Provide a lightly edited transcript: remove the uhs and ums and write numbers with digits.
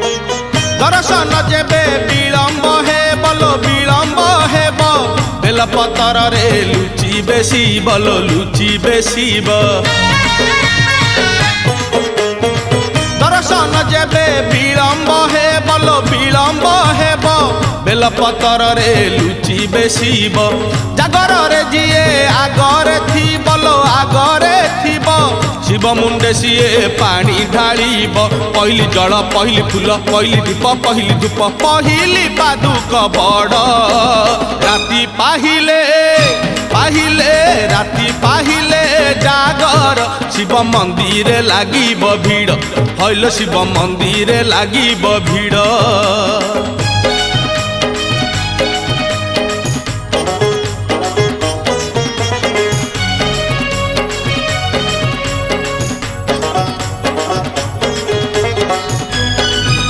दर्शन जेबे विलम्ब हे बोलो विलम्ब हेब बेलपतर रे लुचि बेसी बोलो लुचि बेसिब दर्शन जेबे विलम्ब हे बोलो विलम्ब हेब बेलपतर रे लुचि बेसिब जागर रे जिए आगरे थी बोलो आगरे थीब शिव मुंडे सीए पानी ढालिब पहली जल पहली फूल पहली दीप पहली धूप पहली पादुक बड़ राति पाहिले पाहिले राति पाहिले जागर शिव मंदिर लागिब भीड़ हईल शिव मंदिर लागिब भीड़।